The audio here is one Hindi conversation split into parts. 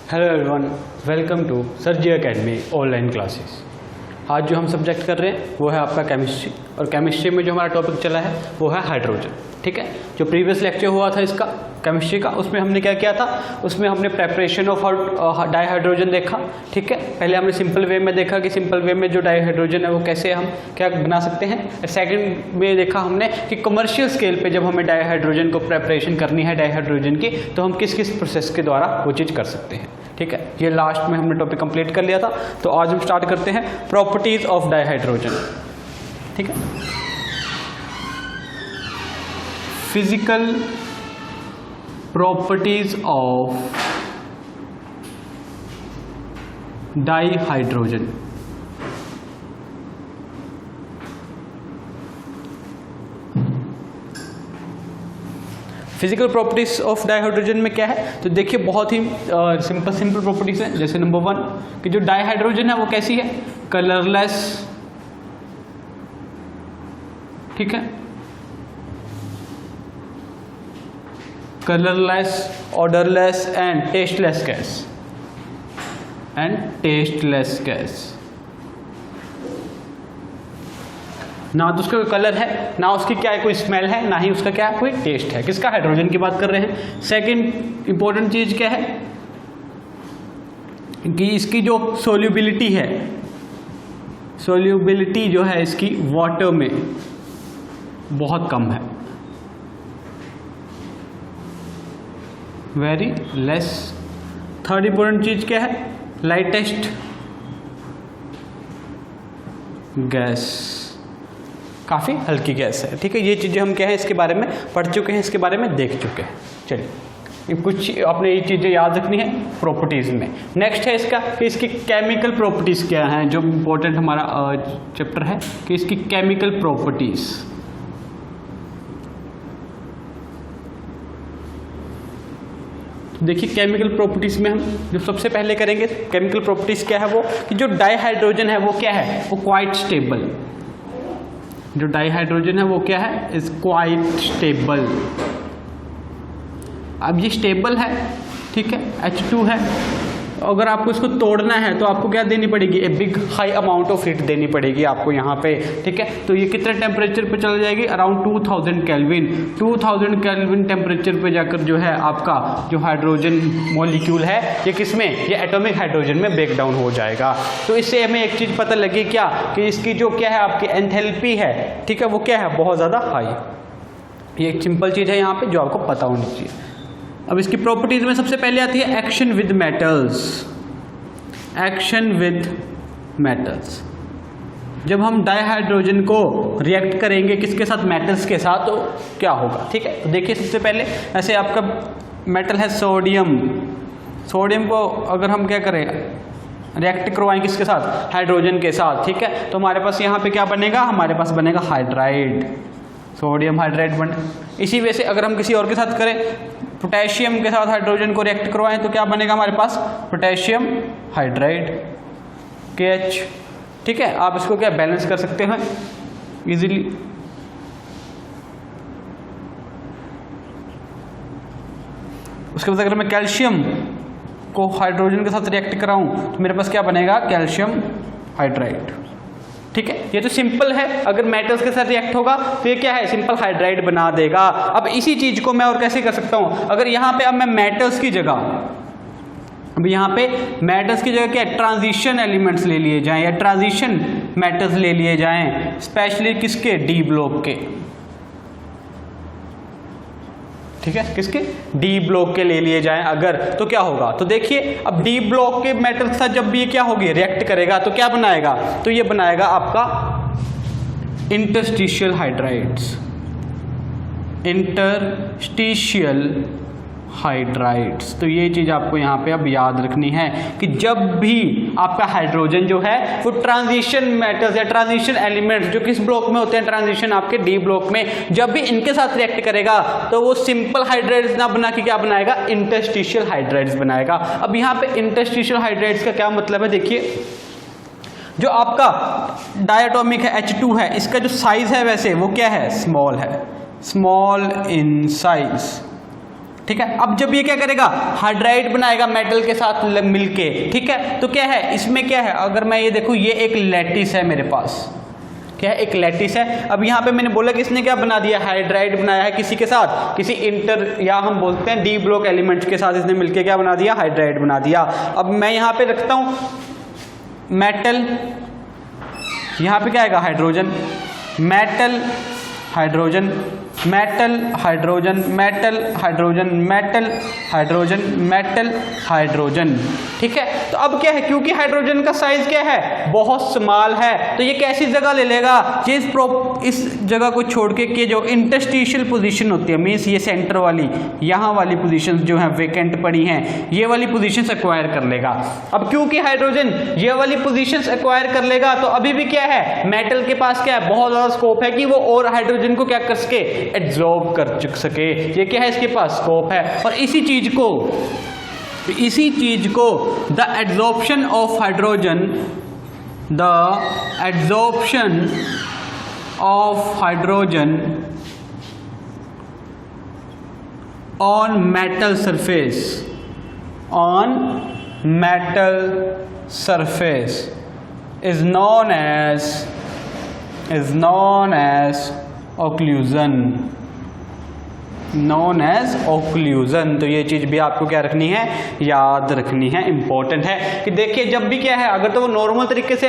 Hello everyone, welcome to sir ji academy online classes. आज जो हम सब्जेक्ट कर रहे हैं वो है आपका केमिस्ट्री, और केमिस्ट्री में जो हमारा टॉपिक चला है वो है हाइड्रोजन। ठीक है, जो प्रीवियस लेक्चर हुआ था इसका केमिस्ट्री का, उसमें हमने क्या किया था, उसमें हमने प्रेपरेशन ऑफ डाईहाइड्रोजन देखा। ठीक है, पहले हमने सिंपल वे में देखा कि सिंपल वे में जो डाईहाइड्रोजन है वो कैसे हम क्या बना सकते हैं। सेकंड में देखा हमने कि कमर्शियल स्केल पे जब हमें डाईहाइड्रोजन को प्रेपरेशन करनी है डाईहाइड्रोजन की, तो हम किस किस प्रोसेस के द्वारा वो चीज़ कर सकते हैं। ठीक है, ये लास्ट में हमने टॉपिक कंप्लीट कर लिया था। तो आज हम स्टार्ट करते हैं प्रॉपर्टीज ऑफ डाईहाइड्रोजन। ठीक है, physical properties of dihydrogen. Physical properties of dihydrogen में क्या है, तो देखिए बहुत ही सिंपल प्रॉपर्टीज हैं। जैसे नंबर 1 कि जो डाईहाइड्रोजन है वो कैसी है, कलरलेस। ठीक है, colourless, odourless and tasteless gas. ना तो उसका कोई कलर है, ना उसकी क्या है कोई स्मेल है, ना ही उसका क्या है कोई टेस्ट है। किसका, हाइड्रोजन की बात कर रहे हैं। सेकंड इंपॉर्टेंट चीज क्या है कि इसकी जो सोल्यूबिलिटी है, सोल्यूबिलिटी जो है इसकी वाटर में बहुत कम है, वेरी लेस। थर्ड इंपॉर्टेंट चीज क्या है, लाइटेस्ट गैस, काफ़ी हल्की गैस है। ठीक है, ये चीज़ें हम क्या है इसके बारे में पढ़ चुके हैं, इसके बारे में देख चुके हैं। चलिए, कुछ आपने ये चीज़ें याद रखनी है प्रॉपर्टीज़ में। नेक्स्ट है इसका कि इसकी केमिकल प्रॉपर्टीज़ क्या हैं, जो इम्पोर्टेंट हमारा चैप्टर है कि इसकी केमिकल प्रॉपर्टीज़। देखिए केमिकल प्रॉपर्टीज़ में हम जो सबसे पहले करेंगे, केमिकल प्रॉपर्टीज़ क्या है वो कि जो डाईहाइड्रोजन है वो क्या है, वो क्वाइट स्टेबल। जो डाईहाइड्रोजन है वो क्या है, इज क्वाइट स्टेबल। अब ये स्टेबल है, ठीक है, H2 है। अगर आपको इसको तोड़ना है तो आपको क्या देनी पड़ेगी, a big high amount of heat देनी पड़ेगी आपको यहाँ पे। ठीक है, तो ये कितने टेम्परेचर पे चला जाएगी, अराउंड 2000 केल्विन। 2000 केल्विन टेम्परेचर पे जाकर जो है आपका जो हाइड्रोजन मॉलिक्यूल है ये किसमें, ये एटॉमिक हाइड्रोजन में ब्रेक डाउन हो जाएगा। तो इससे हमें एक चीज़ पता लगी क्या, कि इसकी जो क्या है आपकी एंथैल्पी है, ठीक है, वो क्या है, बहुत ज़्यादा हाई। ये एक सिंपल चीज़ है यहाँ पे जो आपको पता होनी चाहिए। अब इसकी प्रॉपर्टीज में सबसे पहले आती है action with metals. Action with metals, जब हम डाईहाइड्रोजन को रिएक्ट करेंगे किसके साथ, मेटल्स के साथ, तो क्या होगा। ठीक है, तो देखिए सबसे पहले ऐसे आपका मेटल है सोडियम। सोडियम को अगर हम क्या करें, रिएक्ट करवाएं किसके साथ, हाइड्रोजन के साथ। ठीक है, तो हमारे पास यहाँ पे क्या बनेगा, हमारे पास बनेगा हाइड्राइड, सोडियम हाइड्राइड बने। इसी वजह से अगर हम किसी और के साथ करें, पोटेशियम के साथ हाइड्रोजन को रिएक्ट करवाएं तो क्या बनेगा हमारे पास, पोटेशियम हाइड्राइड KH। ठीक है, आप इसको क्या बैलेंस कर सकते हैं इजीली। उसके बाद अगर मैं कैल्शियम को हाइड्रोजन के साथ रिएक्ट कराऊं तो मेरे पास क्या बनेगा, कैल्शियम हाइड्राइड। ठीक है, ये तो सिंपल है। अगर मेटल्स के साथ रिएक्ट होगा तो ये क्या है, सिंपल हाइड्राइड बना देगा। अब इसी चीज को मैं और कैसे कर सकता हूं, अगर यहाँ पे अब मैं मेटल्स की जगह, अब यहाँ पे मेटल्स की जगह क्या, ट्रांजिशन एलिमेंट्स ले लिए जाएं या ट्रांजिशन मेटल्स ले लिए जाएं, स्पेशली किसके, डी ब्लॉक के। ठीक है, किसके, डी ब्लॉक के ले लिए जाएं अगर, तो क्या होगा, तो देखिए अब डी ब्लॉक के मेटल के साथ जब भी ये क्या होगी, रिएक्ट करेगा तो क्या बनाएगा, तो ये बनाएगा आपका इंटरस्टिशियल हाइड्राइड्स। इंटरस्टिशियल हाइड्राइड्स, तो ये चीज आपको यहाँ पे अब याद रखनी है कि जब भी आपका हाइड्रोजन जो है वो ट्रांजिशन मेटल्स या ट्रांजिशन एलिमेंट्स जो किस ब्लॉक में होते हैं, ट्रांजिशन आपके डी ब्लॉक में, जब भी इनके साथ रिएक्ट करेगा तो वो सिंपल हाइड्राइड्स ना बना के क्या बनाएगा, इंटरस्टिशियल हाइड्राइड्स बनाएगा। अब यहाँ पे इंटरस्टिशियल हाइड्राइड्स का क्या मतलब है, देखिए जो आपका डायटोमिक है H2 है, इसका जो साइज है वैसे वो क्या है, स्मॉल है, स्मॉल इन साइज। ठीक है। अब जब ये क्या करेगा, हाइड्राइड बनाएगा मेटल के साथ मिलके, ठीक है। तो क्या है इसमें, क्या है, अगर मैं ये देखूं, ये एक लैटिस है मेरे पास, क्या है, एक लैटिस है। अब यहाँ पे मैंने बोला कि इसने क्या बना दिया, हाइड्राइड बनाया है किसी के साथ, किसी इंटर या हम बोलते हैं डी ब्लॉक एलिमेंट्स के साथ इसने मिलके क्या बना दिया, हाइड्राइड बना दिया। अब मैं यहाँ पे रखता हूँ मेटल, यहाँ पे क्या आएगा, hydrogen, metal hydrogen, metal hydrogen, metal hydrogen, metal hydrogen, metal hydrogen, ठीक है। तो अब क्या है, क्योंकि हाइड्रोजन का साइज क्या है, बहुत स्मॉल है, तो ये कैसी जगह ले लेगा, ये इस जगह को छोड़ के कि जो इंटरस्टिशियल पोजीशन होती है, मींस ये सेंटर वाली, यहाँ वाली पोजीशंस जो है वेकेंट पड़ी हैं, ये वाली पोजीशंस एक्वायर कर लेगा। अब क्योंकि हाइड्रोजन ये वाली पोजीशंस एक्वायर कर लेगा, तो अभी भी क्या है, मेटल के पास क्या है, बहुत ज़्यादा स्कोप है कि वो और हाइड्रोजन को क्या कर सके, एब्जॉर्ब कर सके। ये क्या है, इसके पास स्कोप है। और इसी चीज को the absorption of hydrogen, the absorption of hydrogen on metal surface is known as occlusion। तो ये चीज़ भी आपको क्या रखनी है, याद रखनी है, इंपॉर्टेंट है कि देखिए जब भी क्या है, अगर तो वो नॉर्मल तरीके से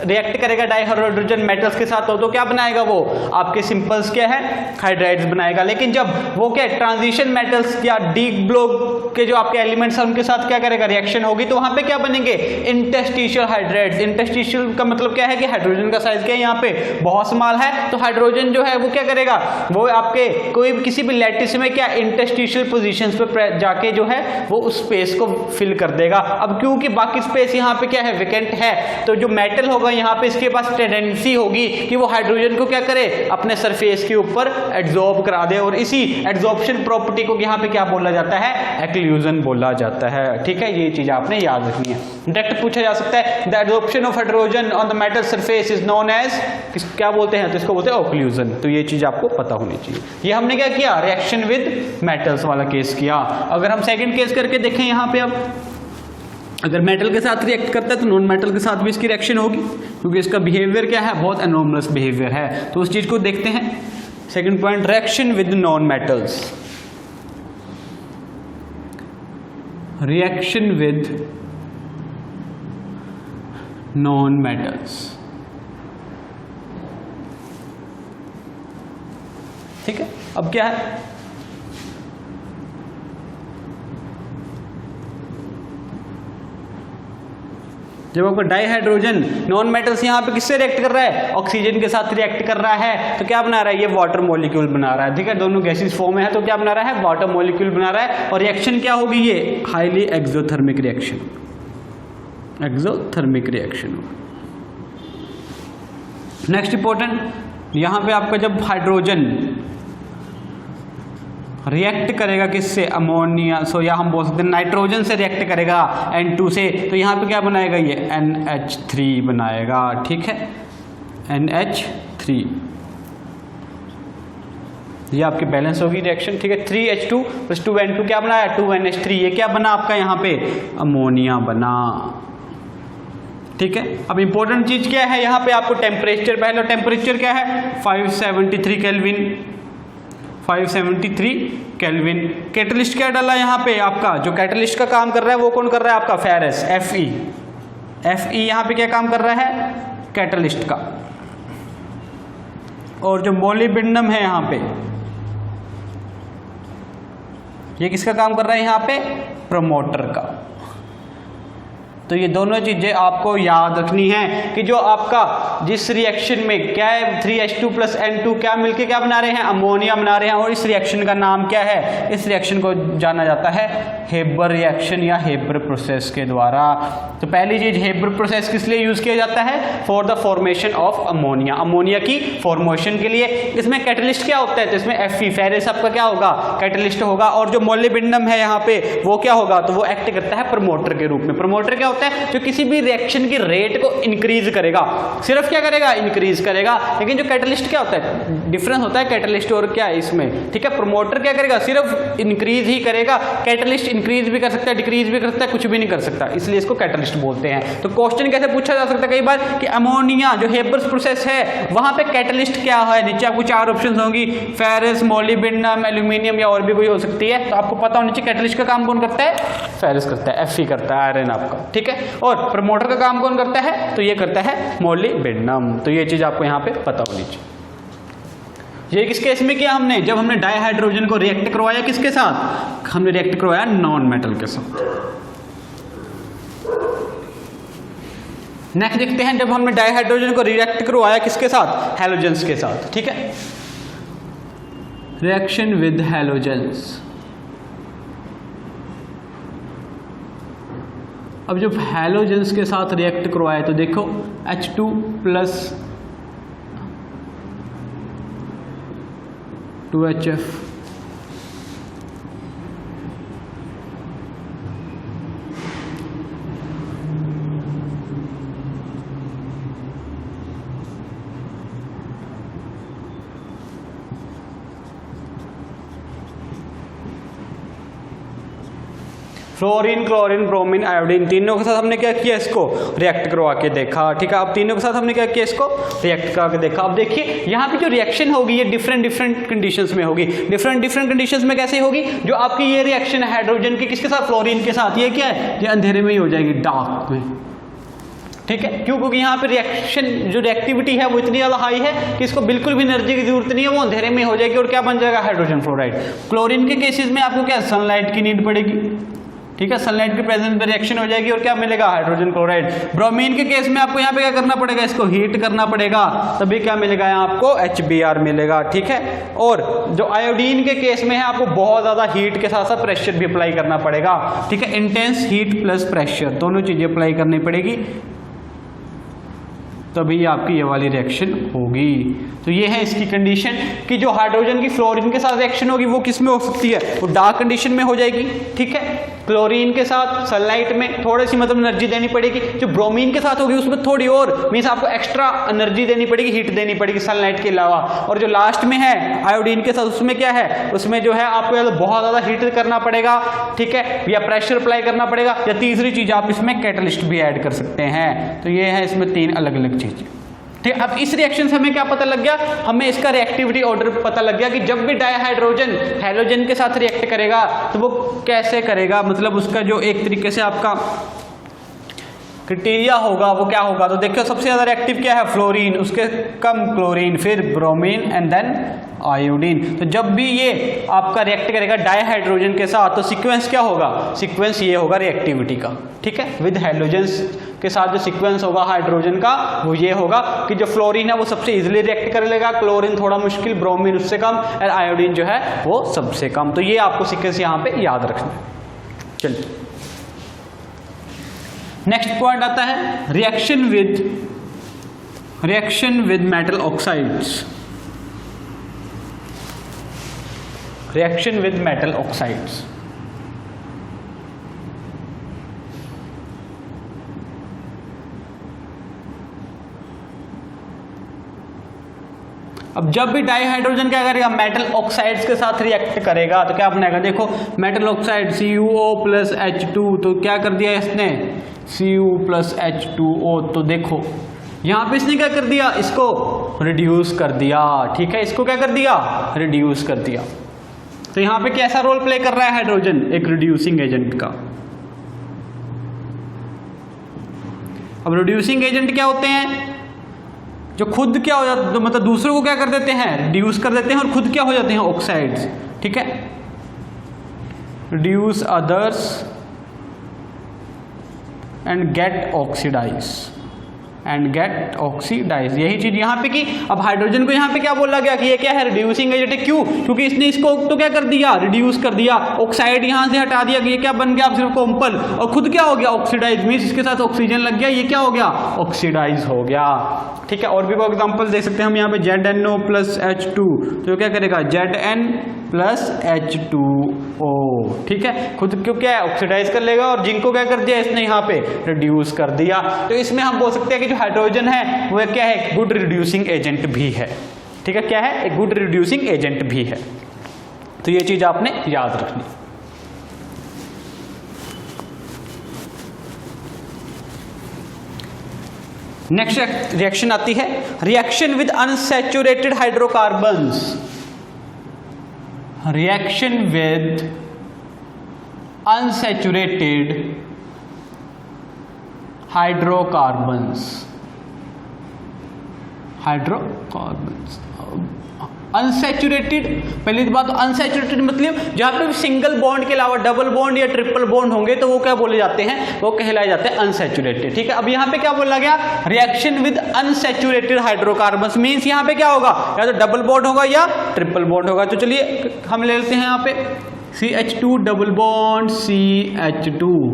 रिएक्ट करेगा डाइहाइड्रोजन मेटल्स के साथ तो क्या बनाएगा, वो आपके सिंपल्स क्या है, हाइड्राइड्स बनाएगा। लेकिन जब वो क्या ट्रांजिशन मेटल्स या डी ब्लॉक के जो आपके एलिमेंट्स हैं उनके साथ क्या करेगा, रिएक्शन होगी, तो वहां पे क्या बनेंगे, इंटरस्टिशियल हाइड्राइड्स। इंटरस्टिशियल का मतलब क्या है कि हाइड्रोजन का साइज क्या है, यहाँ पे बहुत स्मॉल है, तो हाइड्रोजन जो है वो क्या करेगा, वो आपके कोई भी किसी भी लैटिस में क्या इंटरस्टिशियल पोजीशंस पे जाके जो है वो उस स्पेस को फिल कर देगा। अब क्योंकि बाकी स्पेस यहाँ पे क्या है, वेकेंट है, तो जो मेटल होगा यहाँ पे इसके पास टेंडेंसी होगी कि वो हाइड्रोजन को क्या करे, अपने सरफेस के ऊपर एब्जॉर्ब करा दे। और इसी एब्जॉर्प्शन प्रॉपर्टी को यहाँ पे क्या बोला जाता है, एक्लूजन बोला जाता है, ठीक है। ये चीज आपने याद रखनी है, डायरेक्ट पूछा जा सकता है। The absorption of hydrogen on the metal surface is known as, क्या बोलते हैं, तो इसको बोलते हैं ऑक्लूजन। तो ये चीज आपको पता होनी चाहिए। ये हमने क्या किया, रिएक्शन विद मेटल्स वाला केस किया। अगर हम सेकंड केस करके देखें यहाँ पे, अब अगर मेटल के साथ रिएक्ट करता है तो नॉन मेटल के साथ भी इसकी रिएक्शन होगी, क्योंकि इसका बिहेवियर क्या है, बहुत एनॉर्मस बिहेवियर है। तो उस चीज को देखते हैं। Second point, reaction with non metals, reaction with non metals, ठीक है। अब क्या है, जब आपका डाइहाइड्रोजन नॉन मेटल्स यहाँ पे किससे रिएक्ट कर रहा है, ऑक्सीजन के साथ रिएक्ट कर रहा है, तो क्या बना रहा है, ये वाटर मॉलिक्यूल बना रहा है, ठीक है। दोनों गैसेस फॉर्म में है, तो क्या बना रहा है, वाटर मॉलिक्यूल बना रहा है। और रिएक्शन क्या होगी, ये highly exothermic reaction, exothermic reaction होगा। नेक्स्ट इंपॉर्टेंट, यहाँ पे आपका जब हाइड्रोजन रिएक्ट करेगा किससे, अमोनिया, सो या हम बोल सकते हैं नाइट्रोजन से रिएक्ट करेगा N2 से, तो यहाँ पे क्या बनाएगा, ये NH3 बनाएगा, ठीक है, NH3। ये आपकी बैलेंस होगी रिएक्शन, ठीक है। 3H2 + 2N2 क्या बनाया, 2NH3। ये क्या बना आपका यहाँ पे, अमोनिया बना, ठीक है। अब इंपॉर्टेंट चीज क्या है, यहाँ पे आपको टेम्परेचर, पहले टेम्परेचर क्या है, 573 केल्विन, 573 केल्विन। कैटलिस्ट क्या डाला यहाँ पे, आपका जो कैटलिस्ट का काम कर रहा है वो कौन कर रहा है, आपका फेरस, Fe यहाँ पे क्या काम कर रहा है, कैटलिस्ट का। और जो मोलिब्डेनम है यहाँ पे, ये किसका काम कर रहा है यहाँ पे, प्रमोटर का। तो ये दोनों चीजें आपको याद रखनी है कि जो आपका जिस रिएक्शन में क्या है, 3H2 + N2 क्या मिलके क्या बना रहे हैं, अमोनिया बना रहे हैं। और इस रिएक्शन का नाम क्या है, इस रिएक्शन को जाना जाता है हेबर रिएक्शन या हेबर प्रोसेस के द्वारा। तो पहली चीज, हेबर प्रोसेस किस लिए यूज किया जाता है, for the formation of ammonia, ammonia की फॉर्मेशन के लिए। इसमें कैटलिस्ट क्या होता है, तो इसमें Fe, फेरस आपका क्या होगा, कैटलिस्ट होगा। और जो मोलिब्डेनम है यहाँ पे वो क्या होगा, तो वो एक्ट करता है प्रमोटर के रूप में। प्रमोटर क्या होता होता है? जो किसी भी रिएक्शन की रेट को इंक्रीज करेगा, सिर्फ क्या करेगा? इंक्रीज करेगा। लेकिन जो कैटलिस्ट क्या होता है? डिफरेंस होता है कैटलिस्ट और क्या है इसमें, ठीक है। प्रमोटर क्या करेगा? सिर्फ इंक्रीज ही करेगा। कैटलिस्ट इंक्रीज भी कर सकता है, डिक्रीज भी कर सकता है, कुछ भी नहीं कर सकता, इसलिए इसको कैटलिस्ट बोलते हैं। तो क्वेश्चन कैसे पूछा जा सकता है कई बार कि अमोनिया जो हेबर्स प्रोसेस है वहां पे कैटलिस्ट क्या है? नीचे आपको 4 ऑप्शन होंगी, फेरस, मोलिब्डेनम, एल्यूमिनियम या और भी कोई हो सकती है। तो आपको पता होना चाहिए कैटलिस्ट का काम कौन करता है? फेरस करता है, Fe करता है, आयरन आपका, ठीक है। और प्रमोटर का काम कौन करता है? तो ये करता है मोलिब्डेनम। तो ये चीज आपको यहाँ पे पता होनी चाहिए। ये किस केस में किया हमने? जब हमने डाइहाइड्रोजन को रिएक्ट करवाया किसके साथ? हमने रिएक्ट करवाया नॉन मेटल के साथ। नेक्स्ट देखते हैं, जब हमने डाइहाइड्रोजन को रिएक्ट करवाया किसके साथ? हैलोजेंस के साथ, ठीक है। Reaction with halogens. अब जब हैलोजेंस के साथ रिएक्ट करवाया तो देखो H2 plus 2HF, fluorine, chlorine, bromine, iodine, तीनों के साथ हमने क्या किया? इसको रिएक्ट करवा के देखा, ठीक है। अब तीनों के साथ हमने क्या किया? इसको रिएक्ट करवा के देखा। अब देखिए यहाँ पे जो रिएक्शन होगी ये डिफरेंट कंडीशंस में होगी। डिफरेंट कंडीशंस में कैसे होगी? जो आपकी ये रिएक्शन है हाइड्रोजन की किसके साथ? फ्लोरीन के साथ। ये क्या है? ये अंधेरे में ही हो जाएगी, डार्क में, ठीक है। क्यों? क्योंकि यहाँ पे रिएक्शन जो रिएक्टिविटी है वो इतनी ज़्यादा हाई है कि इसको बिल्कुल भी एनर्जी की जरूरत नहीं है, वो अंधेरे में हो जाएगी और क्या बन जाएगा? Hydrogen fluoride. क्लोरीन के केसेस में आपको क्या? सनलाइट की नीड पड़ेगी, ठीक है। सनलाइट के प्रेजेंस में रिएक्शन हो जाएगी और क्या मिलेगा? Hydrogen chloride. ब्रोमीन के केस में आपको यहाँ पे क्या करना पड़ेगा? इसको हीट करना पड़ेगा, तभी क्या मिलेगा? यहाँ आपको HBr मिलेगा, ठीक है। और जो आयोडीन के केस में है आपको बहुत ज्यादा हीट के साथ साथ प्रेशर भी अप्लाई करना पड़ेगा, ठीक है। इंटेंस हीट प्लस प्रेशर दोनों चीजें अप्लाई करनी पड़ेगी, तभी आपकी ये वाली रिएक्शन होगी। तो ये है इसकी कंडीशन कि जो हाइड्रोजन की फ्लोरीन के साथ रिएक्शन होगी वो किस में हो सकती है? वो डार्क कंडीशन में हो जाएगी, ठीक है। क्लोरीन के साथ सनलाइट में थोड़ी सी मतलब एनर्जी देनी पड़ेगी। जो ब्रोमीन के साथ होगी उसमें थोड़ी और मीन्स आपको एक्स्ट्रा एनर्जी देनी पड़ेगी, हीट देनी पड़ेगी सनलाइट के अलावा। और जो लास्ट में है आयोडीन के साथ उसमें क्या है? उसमें जो है आपको या तो बहुत ज्यादा हीट करना पड़ेगा, ठीक है, या प्रेशर अप्लाई करना पड़ेगा, या तीसरी चीज आप इसमें कैटलिस्ट भी ऐड कर सकते हैं। तो ये है इसमें 3 अलग अलग चीजें, ठीक है। अब इस रिएक्शन से हमें क्या पता लग गया? हमें इसका रिएक्टिविटी ऑर्डर पता लग गया कि जब भी डाइहाइड्रोजन हैलोजन के साथ रिएक्ट करेगा तो वो कैसे करेगा, मतलब उसका जो एक तरीके से आपका क्राइटेरिया होगा वो क्या होगा। तो देखो सबसे ज्यादा रिएक्टिव क्या है? फ्लोरीन, उसके कम क्लोरीन, फिर ब्रोमीन एंड देन आयोडीन। तो जब भी ये आपका रिएक्ट करेगा डाइहाइड्रोजन के साथ तो सीक्वेंस क्या होगा? सीक्वेंस ये होगा रिएक्टिविटी का, ठीक है। विद हैलोजेंस के साथ जो सीक्वेंस होगा हाइड्रोजन का वो ये होगा कि जो फ्लोरीन है वो सबसे इजीली रिएक्ट कर लेगा, क्लोरीन थोड़ा मुश्किल, ब्रोमीन उससे कम, और आयोडीन जो है वो सबसे कम। तो ये आपको सीक्वेंस यहाँ पे याद रखना है। चलिए नेक्स्ट पॉइंट आता है reaction with metal oxides. Reaction with metal oxides. अब जब भी डाइहाइड्रोजन क्या करेगा? मेटल ऑक्साइड्स के साथ रिएक्ट करेगा तो क्या बनेगा? देखो metal oxide CuO plus H2, तो क्या कर दिया इसने? Cu plus H2O। तो देखो यहाँ पे इसने क्या कर दिया? इसको रिड्यूस कर दिया, ठीक है। इसको क्या कर दिया? रिड्यूस कर दिया। तो यहाँ पे कैसा रोल प्ले कर रहा है हाइड्रोजन? एक रिड्यूसिंग एजेंट का। अब रिड्यूसिंग एजेंट क्या होते हैं? जो खुद क्या हो जाता है, मतलब दूसरों को क्या कर देते हैं? रिड्यूस कर देते हैं, और खुद क्या हो जाते हैं? ऑक्साइड्स, ठीक है। Reduce others and get oxidise, यही चीज यहाँ पे की। अब हाइड्रोजन को यहाँ पे क्या बोला गया कि ये क्या है? रिड्यूसिंग एजेंट है। क्यों? क्योंकि इसने इसको तो क्या कर दिया? रिड्यूस कर दिया, ऑक्साइड यहाँ से हटा दिया कि ये क्या बन गया? अब सिर्फ कॉम्पल, और खुद क्या हो गया? ऑक्सीडाइज, मीन्स इसके साथ ऑक्सीजन लग गया, ये क्या हो गया? ऑक्सीडाइज हो गया, ठीक है। और भी कोई एग्जांपल दे सकते हैं हम यहाँ पे ZnO प्लस H2, तो क्या करेगा? Zn प्लस H2O, ठीक है। खुद क्यों क्या है, ऑक्सीडाइज कर लेगा, और जिंक को क्या कर दिया इसने यहाँ पे रिड्यूस कर दिया। तो इसमें हम बोल सकते हैं कि जो हाइड्रोजन है वो क्या है, गुड रिड्यूसिंग एजेंट भी है, ठीक है। क्या है, एक गुड रिड्यूसिंग एजेंट भी है। तो ये चीज आपने याद रखनी। नेक्स्ट रिएक्शन आती है reaction with unsaturated hydrocarbons. Reaction with unsaturated hydrocarbons. Unsaturated, पहली बात अनसैचुरेटेड मतलब जहां पे सिंगल बॉन्ड के अलावा डबल बॉन्ड या ट्रिपल बॉन्ड होंगे तो वो क्या बोले जाते हैं, वो कहलाए जाते हैं अनसैचुरेटेड, ठीक है। अब यहाँ पे क्या बोला गया, reaction with unsaturated hydrocarbons means यहाँ पे क्या होगा, या तो डबल बॉन्ड होगा या ट्रिपल बॉन्ड होगा। तो चलिए हम ले लेते हैं यहाँ पे CH2 डबल बॉन्ड CH2,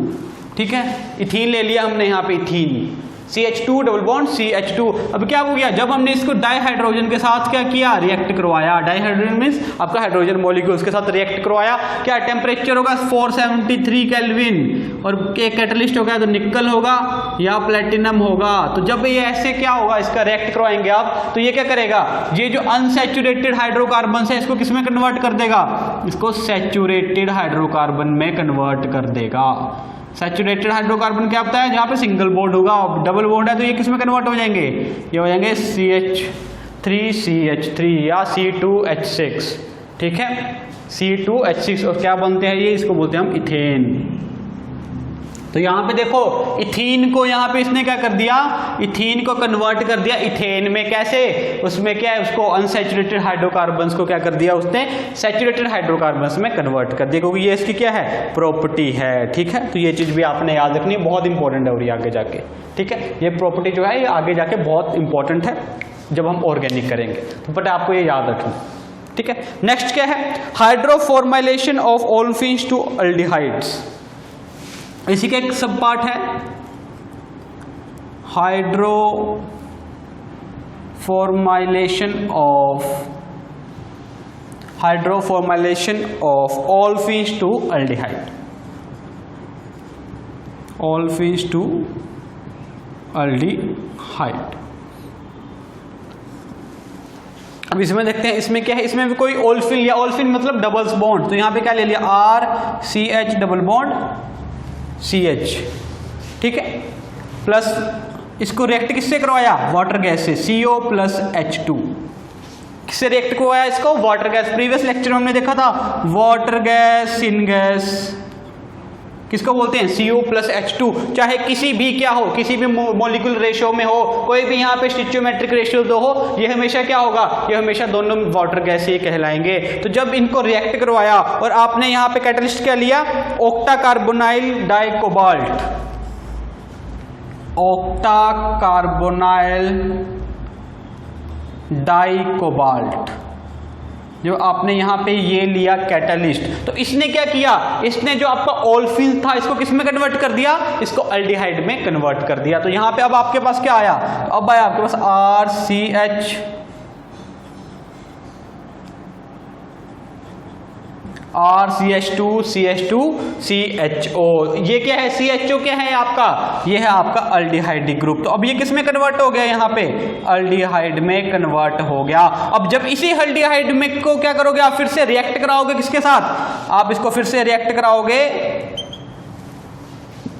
ठीक है। इथीन ले लिया हमने यहाँ पे, ethene CH2 double bond CH2। अब क्या हो गया, जब हमने इसको डाइहाइड्रोजन के साथ क्या किया, रिएक्ट करवाया। डाइहाइड्रोजन मींस आपका हाइड्रोजन मॉलिक्यूल्स के साथ रिएक्ट करवाया। क्या टेम्परेचर होगा 473 केल्विन, और एक कैटलिस्ट होगा तो निकल होगा या प्लेटिनम होगा। तो जब ये ऐसे क्या होगा, इसका रिएक्ट करवाएंगे आप, तो ये क्या करेगा, ये जो अनसैचुरेटेड हाइड्रोकार्बन है इसको किस में कन्वर्ट कर देगा, इसको सैचुरेटेड हाइड्रोकार्बन में कन्वर्ट कर देगा। सैचुरेटेड हाइड्रोकार्बन क्या होता है, जहां पे सिंगल बॉन्ड होगा, डबल बॉन्ड है तो ये किस में कन्वर्ट हो जाएंगे, ये हो जाएंगे CH3CH3 या C2H6, ठीक है। C2H6 और क्या बनते हैं ये, इसको बोलते हैं हम इथेन। तो यहाँ पे देखो इथीन को यहाँ पे इसने क्या कर दिया, इथीन को कन्वर्ट कर दिया इथेन में। कैसे, उसमें क्या है, उसको अनसैचुरेटेड हाइड्रोकार्बन्स को क्या कर दिया उसने, सैचुरेटेड हाइड्रोकार्बन्स में कन्वर्ट कर दिया, क्योंकि ये इसकी क्या है, प्रॉपर्टी है, ठीक है। तो ये चीज भी आपने याद रखनी, बहुत इंपॉर्टेंट है और ये आगे जाके, ठीक है। ये प्रॉपर्टी जो है ये आगे जाके बहुत इंपॉर्टेंट है जब हम ऑर्गेनिक करेंगे, तो बट आपको ये याद रखना, ठीक है। नेक्स्ट क्या है, hydroformylation of olefins to aldehydes. इसी का एक सब पार्ट है hydroformylation of olefins to aldehyde, olefins to aldehyde. अब इसमें देखते हैं, इसमें क्या है, इसमें भी कोई ओल्फिन लिया, ओल्फिन मतलब डबल्स बॉन्ड, तो यहां पे क्या ले लिया, RCH डबल बॉन्ड CH, ठीक है। प्लस इसको रिएक्ट किससे करवाया, वाटर गैस से, CO प्लस H2। किससे रिएक्ट करवाया इसको, वाटर गैस। प्रीवियस लेक्चर में हमने देखा था वाटर गैस, सिनगैस किसको बोलते हैं, CO प्लस H2। चाहे किसी भी क्या हो, किसी भी मॉलिक्यूल रेशियो में हो, कोई भी यहाँ पे स्टिचियोमेट्रिक रेशियो दो हो, ये हमेशा क्या होगा, ये हमेशा दोनों वाटर गैस ही कहलाएंगे। तो जब इनको रिएक्ट करवाया और आपने यहाँ पे कैटलिस्ट क्या लिया, ऑक्टा कार्बोनाइल डाइकोबाल्ट, ऑक्टा कार्बोनाइल डाइकोबाल्ट, जो आपने यहां पे ये लिया कैटलिस्ट। तो इसने क्या किया, इसने जो आपका ओल्फिन था इसको किस में कन्वर्ट कर दिया, इसको अल्डिहाइड में कन्वर्ट कर दिया। तो यहां पे अब आपके पास क्या आया, अब आया आपके पास RCH2 CH2 CHO। ये क्या है, CHO क्या है आपका, ये है आपका अल्डिहाइड ग्रुप। तो अब ये किस में कन्वर्ट हो गया, यहाँ पे अल्डिहाइड में कन्वर्ट हो गया। अब जब इसी अल्डिहाइड में को क्या करोगे, आप फिर से रिएक्ट कराओगे किसके साथ, आप इसको फिर से रिएक्ट कराओगे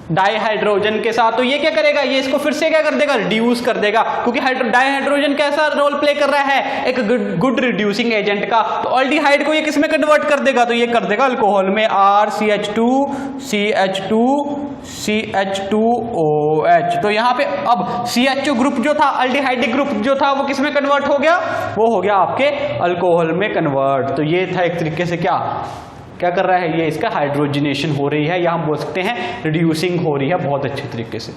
डाइहाइड्रोजन के साथ। तो ये क्या करेगा, ये इसको फिर से क्या कर देगा, रिड्यूस कर देगा, क्योंकि डाइहाइड्रोजन कैसा रोल प्ले कर रहा है, एक गुड रिड्यूसिंग एजेंट का। तो अल्डिहाइड को ये किस में कन्वर्ट कर देगा, तो ये कर देगा अल्कोहल में, RCH2 CH2 CH2OH। तो यहाँ पे अब CHO ग्रुप जो था, अल्डिहाइड ग्रुप जो था, वो किस में कन्वर्ट हो गया, वो हो गया आपके अल्कोहल में कन्वर्ट। तो ये था एक तरीके से क्या कर रहा है, ये इसका हाइड्रोजनेशन हो रही है, या हम बोल सकते हैं रिड्यूसिंग हो रही है बहुत अच्छे तरीके से।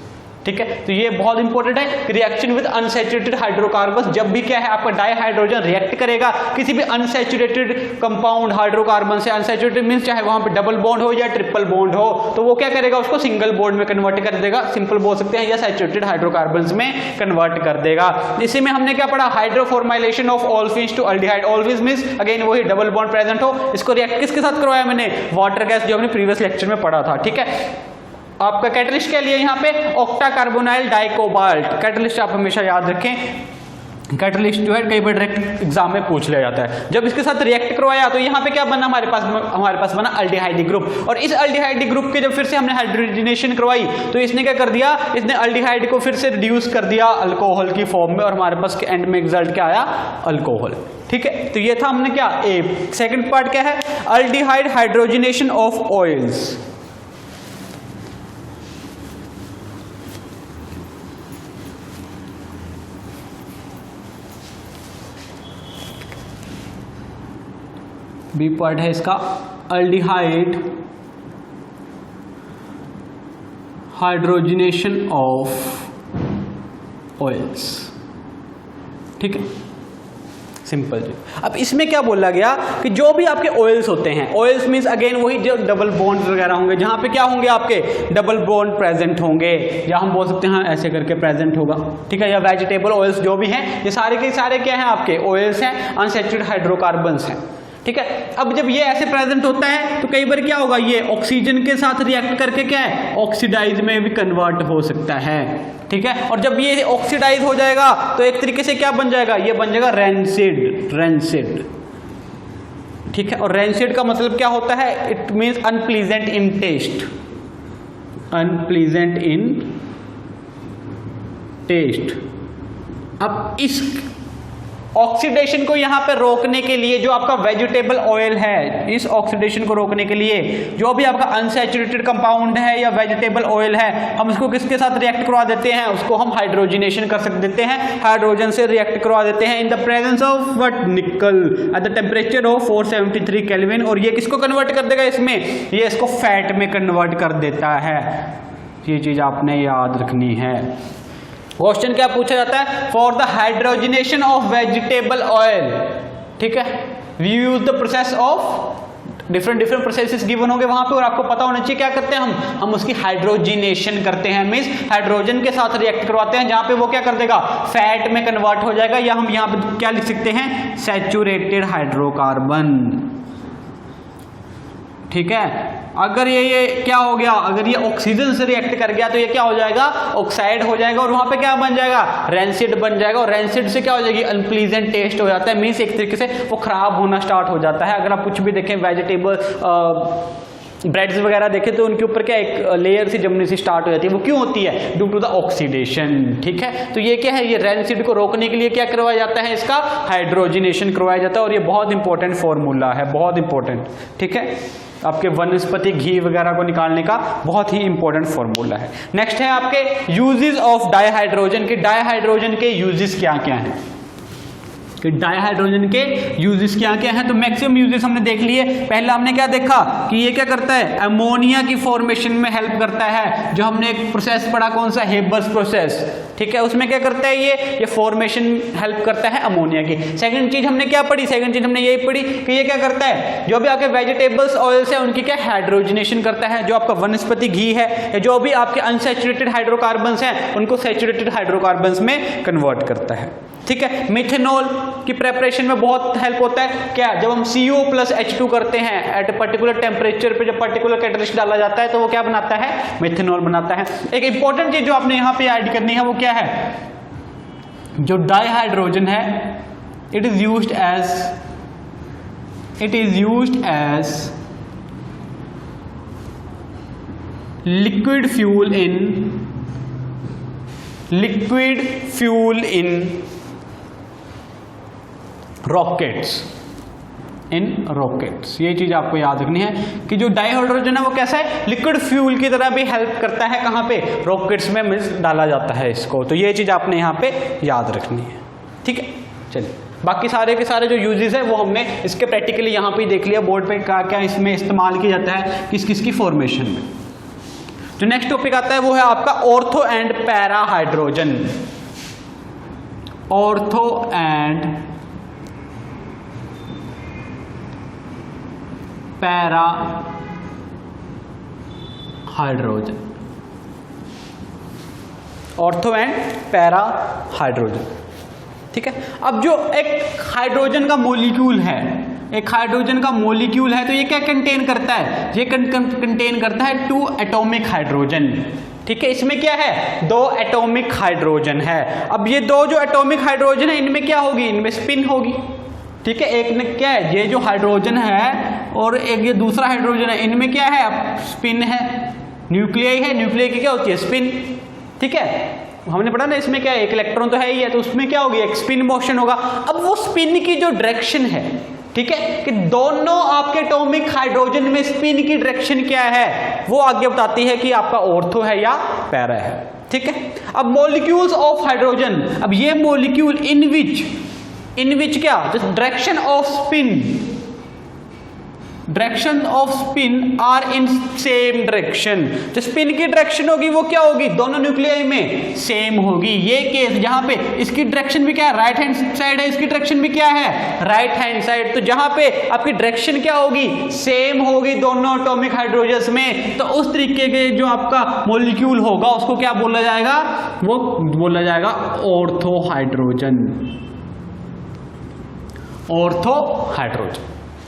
ठीक है। तो ये बहुत इंपॉर्टेंट है, रिएक्शन विद अनसैचुरेटेड हाइड्रोकार्बन्स, जब भी क्या है आपका डाइहाइड्रोजन रिएक्ट करेगा किसी भी अनसैचुरेटेड कंपाउंड हाइड्रोकार्बन से, अनसैचुरेटेड मींस चाहे वहां पे डबल बॉन्ड हो या ट्रिपल बॉन्ड हो, तो वो क्या करेगा उसको सिंगल बॉन्ड में कन्वर्ट कर देगा, सिंपल बोल सकते हैं, या सैचुरेटेड हाइड्रोकार्बन्स में कन्वर्ट कर देगा। इसी में हमने क्या पढ़ा, hydroformylation of olefins to aldehyde. Olefins means again वही डबल बॉन्ड प्रेजेंट हो, इसको रिएक्ट किसके साथ करवाया मैंने, वाटर गैस, जो हमने प्रीवियस लेक्चर में पढ़ा था। ठीक है, आपका कैटलिस्ट क्या लिया यहाँ पे, ऑक्टा कार्बोनाइल डाइकोबाल्ट। कैटलिस्ट आप हमेशा याद रखें, कैटलिस्ट जो है कई बार डायरेक्ट एग्जाम में पूछ लिया जाता है। जब इसके साथ रिएक्ट करवाया तो यहाँ पे क्या बना हमारे पास बना अल्डिहाइड ग्रुप, और इस अल्डिहाइड ग्रुप के जब फिर से हमने हाइड्रोजनेशन करवाई तो इसने क्या कर दिया, इसने अल्डिहाइड को फिर से रिड्यूस कर दिया अल्कोहल की फॉर्म में, और हमारे पास एंड में रिजल्ट क्या आया, अल्कोहल। ठीक है, तो ये था हमने क्या, ए। सेकंड पार्ट क्या है, aldehyde hydrogenation of oils. B part है इसका, अल्डिहाइड हाइड्रोजनेशन ऑफ ऑयल्स। ठीक है, सिंपल जी। अब इसमें क्या बोला गया कि जो भी आपके ऑयल्स होते हैं, ऑयल्स मींस अगेन वही जो डबल बॉन्ड वगैरह होंगे, जहां पे क्या होंगे आपके डबल बॉन्ड प्रेजेंट होंगे, या हम बोल सकते हैं ऐसे करके प्रेजेंट होगा। ठीक है, या वेजिटेबल ऑयल्स जो भी हैं, ये सारे के सारे क्या हैं आपके ऑयल्स हैं, अनसैचुरेटेड हाइड्रोकार्बन्स हैं। ठीक है, अब जब ये ऐसे प्रेजेंट होता है तो कई बार क्या होगा, ये ऑक्सीजन के साथ रिएक्ट करके क्या है, ऑक्सीडाइज में भी कन्वर्ट हो सकता है। ठीक है, और जब ये ऑक्सीडाइज हो जाएगा तो एक तरीके से क्या बन जाएगा, ये बन जाएगा रेंसिड। ठीक है, और रेंसिड का मतलब क्या होता है, it means unpleasant in taste, unpleasant in taste. अब इस ऑक्सीडेशन को यहां पे रोकने के लिए जो आपका वेजिटेबल ऑयल है, इस ऑक्सीडेशन को रोकने के लिए जो भी आपका अनसैचुरेटेड कंपाउंड है या वेजिटेबल ऑयल है, हम उसको किसके साथ रिएक्ट करवा देते हैं, उसको हम हाइड्रोजनेशन कर देते हैं, हाइड्रोजन से रिएक्ट करवा देते हैं in the presence of what, nickel, at the temperature of 473 kelvin. और ये किसको कन्वर्ट कर देगा इसमें, ये इसको फैट में कन्वर्ट कर देता है। ये चीज आपने याद रखनी है। क्वेश्चन क्या पूछा जाता है, for the hydrogenation of vegetable oil. ठीक है, we use the process of different processes given होंगे वहां पे, और आपको पता होना चाहिए क्या करते हैं हम उसकी हाइड्रोजनेशन करते हैं, मींस हाइड्रोजन के साथ रिएक्ट करवाते हैं, जहां पे वो क्या कर देगा, फैट में कन्वर्ट हो जाएगा, या हम यहां पे क्या लिख सकते हैं, सैचुरेटेड हाइड्रोकार्बन। ठीक है, अगर ये क्या हो गया, अगर ये ऑक्सीजन से रिएक्ट कर गया तो ये क्या हो जाएगा, ऑक्साइड हो जाएगा, और वहां पे क्या बन जाएगा, रेंसिड बन जाएगा, और रेंसिड से क्या हो जाएगी, अनप्लीजेंट टेस्ट हो जाता है, मींस एक तरीके से वो खराब होना स्टार्ट हो जाता है। अगर आप कुछ भी देखें वेजिटेबल ब्रेड्स वगैरह देखें तो उनके ऊपर क्या एक लेयर सी जमने से स्टार्ट हो जाती है, वो क्यों होती है, ड्यू टू द ऑक्सीडेशन। ठीक है, तो ये क्या है, ये रेंसिड को रोकने के लिए क्या करवाया जाता है, इसका हाइड्रोजनेशन करवाया जाता है, और ये बहुत इंपॉर्टेंट फॉर्मूला है, बहुत इंपॉर्टेंट। ठीक है, आपके वनस्पति घी वगैरह को निकालने का बहुत ही इंपॉर्टेंट फॉर्मूला है। नेक्स्ट है आपके यूजेस ऑफ डाइहाइड्रोजन के, डाइहाइड्रोजन के यूजेस क्या क्या हैं, कि डाइहाइड्रोजन के यूजेस क्या क्या हैं। तो मैक्सिमम यूजेस हमने देख लिए। पहला हमने क्या देखा कि ये क्या करता है, अमोनिया की फॉर्मेशन में हेल्प करता है, जो हमने एक प्रोसेस पढ़ा, कौन सा, हेबर्स प्रोसेस। ठीक है, उसमें क्या करता है, ये फॉर्मेशन हेल्प करता है अमोनिया की। सेकंड चीज हमने क्या पढ़ी, सेकंड चीज हमने यही पढ़ी कि ये क्या करता है, जो भी आपके वेजिटेबल्स ऑयल्स है उनकी क्या हाइड्रोजनेशन करता है, जो आपका वनस्पति घी है या जो भी आपके अनसैचुरेटेड हाइड्रोकार्बन्स हैं उनको सैचुरेटेड हाइड्रोकार्बन्स में कन्वर्ट करता है। ठीक है, मिथेनॉल की प्रेपरेशन में बहुत हेल्प होता है, क्या, जब हम CO+H2 करते हैं एट पर्टिकुलर टेम्परेचर पे, जब पर्टिकुलर कैटलिस्ट डाला जाता है तो वो क्या बनाता है, मिथेनॉल बनाता है। एक इंपॉर्टेंट चीज जो आपने यहां पे ऐड करनी है वो क्या है, जो डाइहाइड्रोजन है, it is used as liquid fuel in rockets. ये चीज आपको याद रखनी है कि जो डाइहाइड्रोजन है वो कैसा है, लिक्विड फ्यूल की तरह भी हेल्प करता है, कहां पे, रॉकेट्स में मिस डाला जाता है इसको। तो ये चीज आपने यहां पे याद रखनी है। ठीक है, चलिए बाकी सारे के सारे जो यूजेस है वो हमने इसके प्रैक्टिकली यहाँ पे देख लिया, बोर्ड पे क्या क्या इसमें इस्तेमाल किया जाता है, किस किस की फॉर्मेशन में। जो नेक्स्ट टॉपिक आता है वो है आपका ortho and para hydrogen. Ortho and para hydrogen. Ortho and para hydrogen, ठीक है। अब जो एक हाइड्रोजन का मॉलिक्यूल है, एक हाइड्रोजन का मॉलिक्यूल है, तो ये क्या कंटेन करता है? ये कंटेन करता है 2 एटॉमिक हाइड्रोजन, ठीक है। इसमें क्या है? 2 एटॉमिक हाइड्रोजन है। अब ये 2 जो एटॉमिक हाइड्रोजन है इनमें क्या होगी? इनमें स्पिन होगी, ठीक है। एक में क्या है? ये जो हाइड्रोजन है और एक ये दूसरा हाइड्रोजन है, इनमें क्या है? अब स्पिन है, न्यूक्लियाई है। न्यूक्लियाई की क्या होती है? स्पिन, ठीक है। हमने पढ़ा ना इसमें क्या है? एक इलेक्ट्रॉन तो है ही है, तो उसमें क्या होगी? एक स्पिन मोशन होगा। अब वो स्पिन की जो डायरेक्शन है, ठीक है, कि दोनों आपके एटॉमिक हाइड्रोजन में स्पिन की डायरेक्शन क्या है, वो आगे बताती है कि आपका ऑर्थो है या पैरा है, ठीक है। अब मॉलिक्यूल्स ऑफ हाइड्रोजन, अब ये मॉलिक्यूल इन विच क्या? जो direction of spin are in same direction. जो स्पिन की डायरेक्शन होगी वो क्या होगी? दोनों न्यूक्लियाई में सेम होगी। ये केस जहां पे इसकी डायरेक्शन भी क्या है? राइट हैंड साइड है, इसकी डायरेक्शन भी क्या है? Right hand side. तो जहां पे आपकी डायरेक्शन क्या होगी? सेम होगी दोनों एटॉमिक हाइड्रोजन में, तो उस तरीके के जो आपका मॉलिक्यूल होगा उसको क्या बोला जाएगा? वो बोला जाएगा ऑर्थो हाइड्रोजन। ऑर्थो हाइड्रोजन,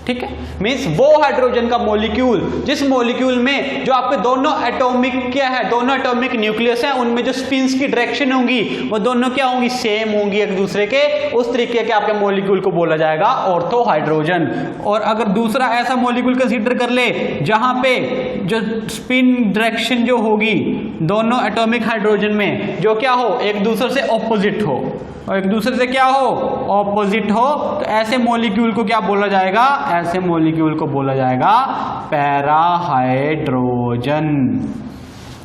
ठीक है। मींस वो हाइड्रोजन का मॉलिक्यूल जिस मॉलिक्यूल में जो आपके दोनों एटॉमिक क्या है? दोनों एटॉमिक न्यूक्लियस है, उनमें जो स्पिन्स की डायरेक्शन होंगी वो दोनों क्या होंगी? सेम होंगी एक दूसरे के। उस तरीके के आपके मॉलिक्यूल को बोला जाएगा ऑर्थो हाइड्रोजन। और अगर दूसरा ऐसा मॉलिक्यूल कंसीडर कर ले जहां पे जो स्पिन डायरेक्शन जो होगी दोनों एटॉमिक हाइड्रोजन में जो क्या हो? एक दूसरे से ऑपोजिट हो, और एक दूसरे से क्या हो? ऑपोजिट हो, तो ऐसे मॉलिक्यूल को क्या बोला जाएगा? ऐसे मॉलिक्यूल को बोला जाएगा पैरा हाइड्रोजन।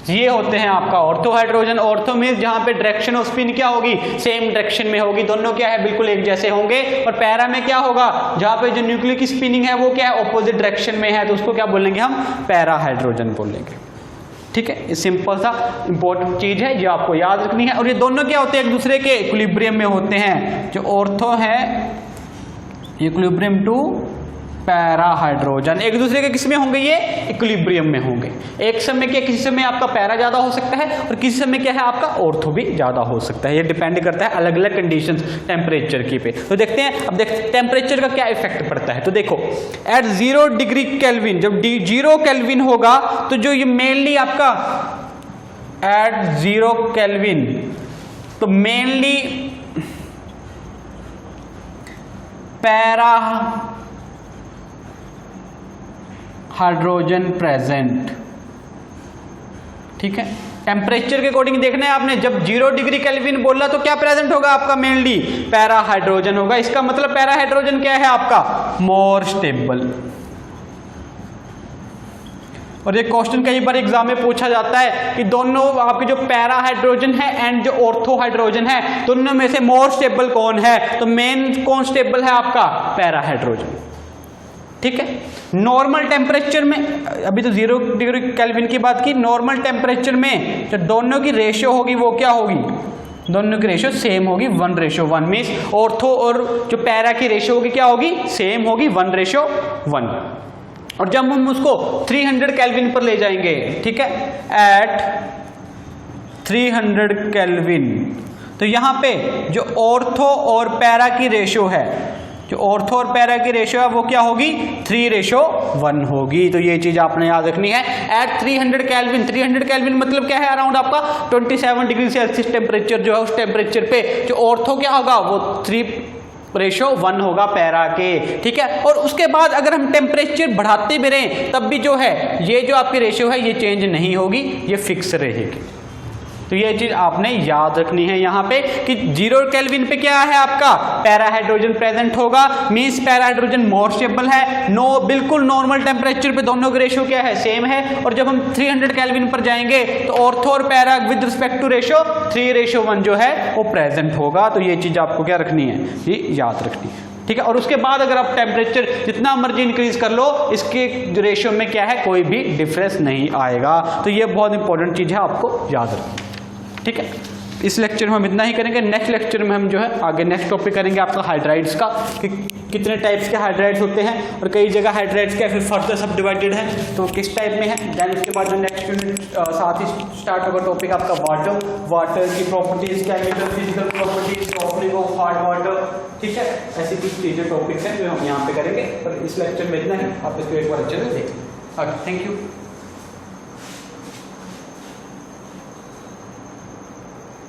ये होते हैं आपका ऑर्थो हाइड्रोजन। ऑर्थो मींस जहां पे डायरेक्शन ऑफ स्पिन क्या होगी? सेम डायरेक्शन में होगी, दोनों क्या है? बिल्कुल एक जैसे होंगे। और पैरा में क्या होगा? जहां पे जो न्यूक्लियर की स्पिनिंग है वो क्या है? ऑपोजिट डायरेक्शन में है, तो उसको क्या बोलेंगे हम? पैरा हाइड्रोजन बोलेंगे, ठीक है। सिंपल सा इंपॉर्टेंट चीज है जो आपको याद रखनी है। और ये दोनों क्या होते हैं? एक दूसरे के इक्विलिब्रियम में होते हैं। जो ऑर्थो है इक्विलिब्रियम टू पैरा हाइड्रोजन, एक दूसरे के किस में होंगे? ये इक्विलिब्रियम में होंगे। एक समय क्या? किसी समय आपका पैरा ज्यादा हो सकता है और किसी समय क्या है? आपका ऑर्थो भी ज्यादा हो सकता है। ये डिपेंड करता है अलग अलग कंडीशंस टेम्परेचर की पे। तो देखते हैं, अब देखते हैं टेम्परेचर का क्या इफेक्ट पड़ता है। तो देखो एट 0 डिग्री केल्विन, जब 0 केल्विन होगा तो जो ये मेनली आपका एट 0 केल्विन, तो मेनली पैरा हाइड्रोजन प्रेजेंट, ठीक है। टेम्परेचर के अकॉर्डिंग देखना है आपने, जब 0 डिग्री केल्विन बोला तो क्या प्रेजेंट होगा आपका? मेनली पैरा हाइड्रोजन होगा। इसका मतलब पैरा हाइड्रोजन क्या है आपका? More stable. और ये क्वेश्चन कई बार एग्जाम में पूछा जाता है कि दोनों आपके जो पैरा हाइड्रोजन है एंड जो ऑर्थो हाइड्रोजन है, दोनों में से मोर स्टेबल कौन है? तो मेन कौन स्टेबल है आपका? पैरा हाइड्रोजन, ठीक है। नॉर्मल टेम्परेचर में, अभी तो 0 डिग्री केल्विन की बात की, नॉर्मल टेम्परेचर में जो दोनों की रेशियो होगी वो क्या होगी? दोनों की रेशियो सेम होगी, 1:1। मीन्स ऑर्थो और जो पैरा की रेशियो होगी क्या होगी? सेम होगी, 1:1। और जब हम उसको 300 केल्विन पर ले जाएंगे, ठीक है, एट 300 केल्विन, तो यहां पे जो ऑर्थो और पैरा की रेशियो है, जो ऑर्थो और पैरा की रेशियो है वो क्या होगी? 3:1 होगी। तो ये चीज आपने याद रखनी है। एट 300 केल्विन, 300 केल्विन मतलब क्या है? अराउंड आपका 27 डिग्री सेल्सियस टेम्परेचर जो है, उस टेम्परेचर पे जो ऑर्थो क्या होगा? वो 3:1 होगा पैरा के, ठीक है। और उसके बाद अगर हम टेम्परेचर बढ़ाते भी रहें तब भी जो है ये जो आपकी रेशियो है ये चेंज नहीं होगी, ये फिक्स रहेगी। तो ये चीज आपने याद रखनी है यहाँ पे कि 0 केल्विन पे क्या है आपका? पैरा हाइड्रोजन प्रेजेंट होगा। Means para hydrogen more stable है। बिल्कुल नॉर्मल टेम्परेचर पे दोनों की रेशियो क्या है? सेम है। और जब हम 300 केल्विन पर जाएंगे तो ऑर्थो और para with respect to ratio 3:1 जो है वो प्रेजेंट होगा। तो ये चीज आपको क्या रखनी है? ये याद रखनी है। ठीक है। और उसके बाद अगर आप टेम्परेचर जितना मर्जी इंक्रीज कर लो, इसके रेशियो में क्या है, कोई भी डिफरेंस नहीं आएगा। तो ये बहुत इंपॉर्टेंट चीज़ है, आपको याद रखना, ठीक है। इस लेक्चर में हम इतना ही करेंगे। नेक्स्ट लेक्चर में हम जो है आगे नेक्स्ट टॉपिक करेंगे आपका हाइड्राइड्स का, कि कितने टाइप्स के हाइड्राइड्स होते हैं और कई जगह हाइड्राइड्स क्या फिर फर्दर सब डिवाइडेड है तो किस टाइप में है। देन उसके बाद जो नेक्स्ट यूनिट साथ ही स्टार्ट होगा टॉपिक आपका वाटर की properties, chemical physical properties, softening of hard water, ठीक है। ऐसी कुछ चीजें टॉपिक्स हैं जो हम यहाँ पे करेंगे। पर इस लेक्चर में इतना ही, आप इसको एक बार अच्छे से देखें। Okay, thank you.